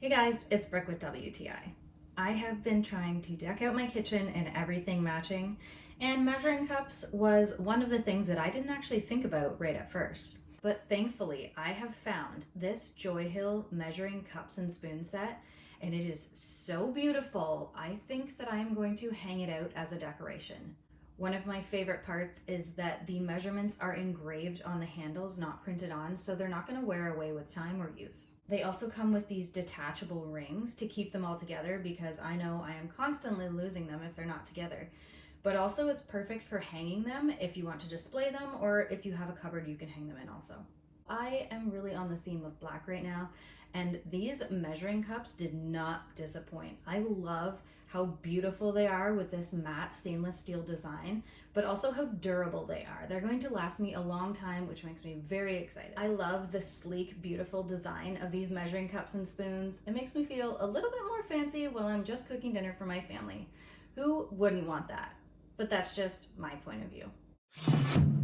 Hey guys, it's Brooke with WTI. I have been trying to deck out my kitchen and everything matching, and measuring cups was one of the things that I didn't actually think about right at first. But thankfully, I have found this Joyhill measuring cups and spoon set, and it is so beautiful. I think that I am going to hang it out as a decoration. One of my favorite parts is that the measurements are engraved on the handles, not printed on, so they're not going to wear away with time or use. They also come with these detachable rings to keep them all together because I know I am constantly losing them if they're not together. But also it's perfect for hanging them if you want to display them, or if you have a cupboard you can hang them in also. I am really on the theme of black right now, and these measuring cups did not disappoint. I love how beautiful they are with this matte stainless steel design, but also how durable they are. They're going to last me a long time, which makes me very excited. I love the sleek, beautiful design of these measuring cups and spoons. It makes me feel a little bit more fancy while I'm just cooking dinner for my family. Who wouldn't want that? But that's just my point of view.